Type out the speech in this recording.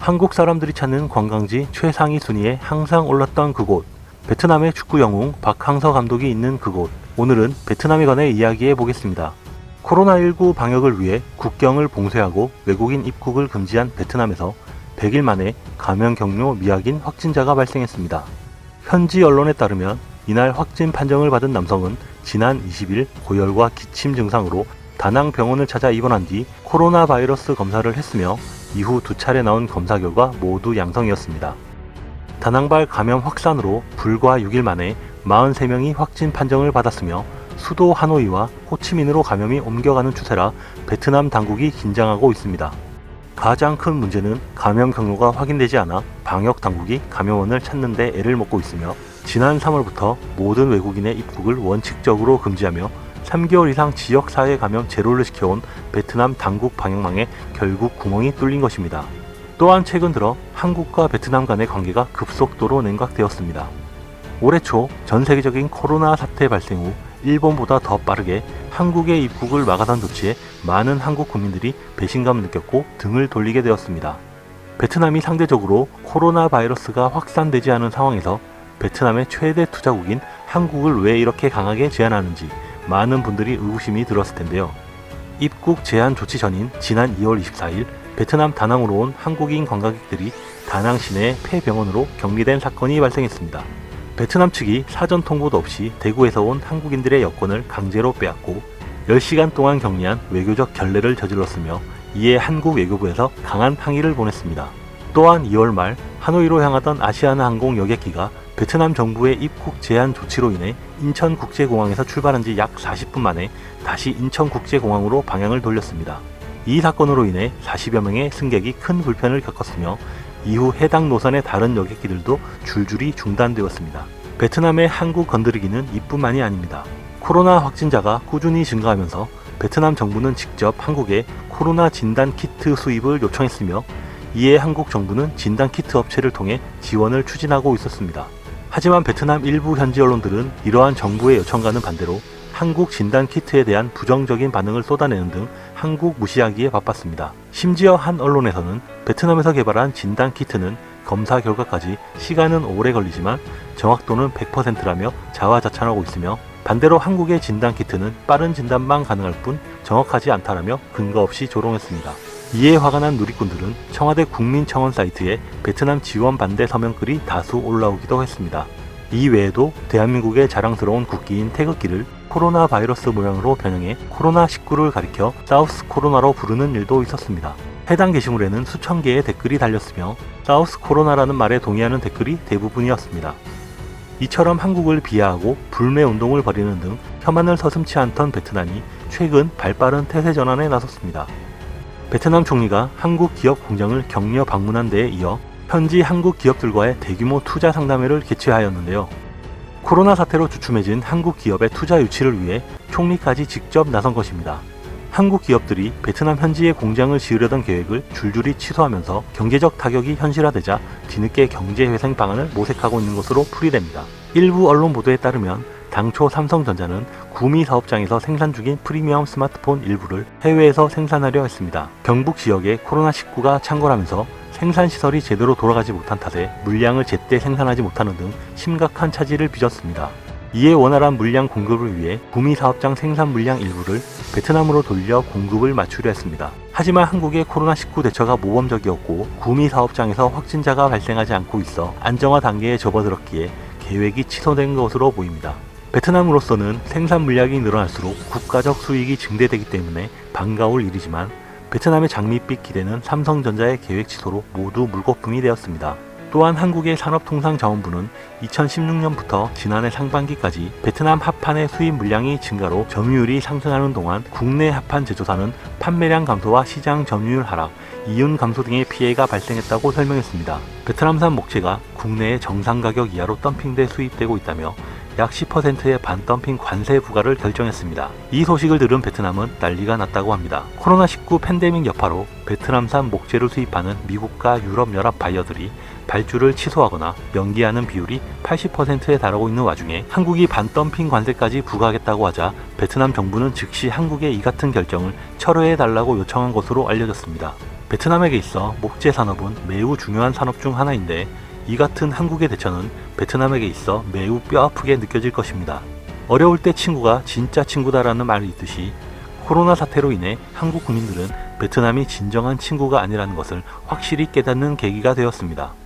한국 사람들이 찾는 관광지 최상위 순위에 항상 올랐던 그곳, 베트남의 축구 영웅 박항서 감독이 있는 그곳. 오늘은 베트남에 관해 이야기해 보겠습니다. 코로나19 방역을 위해 국경을 봉쇄하고 외국인 입국을 금지한 베트남에서 100일 만에 감염 경로 미확인 확진자가 발생했습니다. 현지 언론에 따르면 이날 확진 판정을 받은 남성은 지난 20일 고열과 기침 증상으로 다낭 병원을 찾아 입원한 뒤 코로나 바이러스 검사를 했으며 이후 2차례 나온 검사 결과 모두 양성이었습니다. 다낭발 감염 확산으로 불과 6일 만에 43명이 확진 판정을 받았으며 수도 하노이와 호치민으로 감염이 옮겨가는 추세라 베트남 당국이 긴장하고 있습니다. 가장 큰 문제는 감염 경로가 확인되지 않아 방역 당국이 감염원을 찾는 데 애를 먹고 있으며 지난 3월부터 모든 외국인의 입국을 원칙적으로 금지하며 3개월 이상 지역사회 감염 제로를 지켜온 베트남 당국 방역망에 결국 구멍이 뚫린 것입니다. 또한 최근 들어 한국과 베트남 간의 관계가 급속도로 냉각되었습니다. 올해 초 전 세계적인 코로나 사태 발생 후 일본보다 더 빠르게 한국의 입국을 막아선 조치에 많은 한국 국민들이 배신감을 느꼈고 등을 돌리게 되었습니다. 베트남이 상대적으로 코로나 바이러스가 확산되지 않은 상황에서 베트남의 최대 투자국인 한국을 왜 이렇게 강하게 제한하는지 많은 분들이 의구심이 들었을 텐데요. 입국 제한 조치 전인 지난 2월 24일 베트남 다낭으로 온 한국인 관광객들이 다낭 시내 폐병원으로 격리된 사건이 발생했습니다. 베트남 측이 사전 통보도 없이 대구에서 온 한국인들의 여권을 강제로 빼앗고 10시간 동안 격리한 외교적 결례를 저질렀으며 이에 한국 외교부에서 강한 항의를 보냈습니다. 또한 2월 말 하노이로 향하던 아시아나항공 여객기가 베트남 정부의 입국 제한 조치로 인해 인천국제공항에서 출발한 지 약 40분 만에 다시 인천국제공항으로 방향을 돌렸습니다. 이 사건으로 인해 40여 명의 승객이 큰 불편을 겪었으며 이후 해당 노선의 다른 여객기들도 줄줄이 중단되었습니다. 베트남의 한국 건드리기는 이뿐만이 아닙니다. 코로나 확진자가 꾸준히 증가하면서 베트남 정부는 직접 한국에 코로나 진단 키트 수입을 요청했으며 이에 한국 정부는 진단 키트 업체를 통해 지원을 추진하고 있었습니다. 하지만 베트남 일부 현지 언론들은 이러한 정부의 요청과는 반대로 한국 진단 키트에 대한 부정적인 반응을 쏟아내는 등 한국 무시하기에 바빴습니다. 심지어 한 언론에서는 베트남에서 개발한 진단 키트는 검사 결과까지 시간은 오래 걸리지만 정확도는 100%라며 자화자찬하고 있으며 반대로 한국의 진단 키트는 빠른 진단만 가능할 뿐 정확하지 않다라며 근거 없이 조롱했습니다. 이에 화가 난 누리꾼들은 청와대 국민청원 사이트에 베트남 지원 반대 서명글이 다수 올라오기도 했습니다. 이 외에도 대한민국의 자랑스러운 국기인 태극기를 코로나 바이러스 모양으로 변형해 코로나19를 가리켜 사우스 코로나로 부르는 일도 있었습니다. 해당 게시물에는 수천 개의 댓글이 달렸으며 사우스 코로나라는 말에 동의하는 댓글이 대부분이었습니다. 이처럼 한국을 비하하고 불매 운동을 벌이는 등 혐한을 서슴지 않던 베트남이 최근 발빠른 태세 전환에 나섰습니다. 베트남 총리가 한국 기업 공장을 격려 방문한 데에 이어 현지 한국 기업들과의 대규모 투자 상담회를 개최하였는데요. 코로나 사태로 주춤해진 한국 기업의 투자 유치를 위해 총리까지 직접 나선 것입니다. 한국 기업들이 베트남 현지에 공장을 지으려던 계획을 줄줄이 취소하면서 경제적 타격이 현실화되자 뒤늦게 경제회생 방안을 모색하고 있는 것으로 풀이됩니다. 일부 언론 보도에 따르면 당초 삼성전자는 구미 사업장에서 생산 중인 프리미엄 스마트폰 일부를 해외에서 생산하려 했습니다. 경북 지역에 코로나19가 창궐하면서 생산시설이 제대로 돌아가지 못한 탓에 물량을 제때 생산하지 못하는 등 심각한 차질을 빚었습니다. 이에 원활한 물량 공급을 위해 구미 사업장 생산 물량 일부를 베트남으로 돌려 공급을 맞추려 했습니다. 하지만 한국의 코로나19 대처가 모범적이었고 구미 사업장에서 확진자가 발생하지 않고 있어 안정화 단계에 접어들었기에 계획이 취소된 것으로 보입니다. 베트남으로서는 생산 물량이 늘어날수록 국가적 수익이 증대되기 때문에 반가울 일이지만 베트남의 장밋빛 기대는 삼성전자의 계획 취소로 모두 물거품이 되었습니다. 또한 한국의 산업통상자원부는 2016년부터 지난해 상반기까지 베트남 합판의 수입 물량이 증가로 점유율이 상승하는 동안 국내 합판 제조사는 판매량 감소와 시장 점유율 하락, 이윤 감소 등의 피해가 발생했다고 설명했습니다. 베트남산 목재가 국내의 정상 가격 이하로 덤핑돼 수입되고 있다며 약 10%의 반덤핑 관세 부과를 결정했습니다. 이 소식을 들은 베트남은 난리가 났다고 합니다. 코로나19 팬데믹 여파로 베트남산 목재를 수입하는 미국과 유럽연합 바이어들이 발주를 취소하거나 연기하는 비율이 80%에 달하고 있는 와중에 한국이 반덤핑 관세까지 부과하겠다고 하자 베트남 정부는 즉시 한국의 이 같은 결정을 철회해달라고 요청한 것으로 알려졌습니다. 베트남에게 있어 목재 산업은 매우 중요한 산업 중 하나인데 이 같은 한국의 대처는 베트남에게 있어 매우 뼈아프게 느껴질 것입니다. 어려울 때 친구가 진짜 친구다라는 말이 있듯이 코로나 사태로 인해 한국 국민들은 베트남이 진정한 친구가 아니라는 것을 확실히 깨닫는 계기가 되었습니다.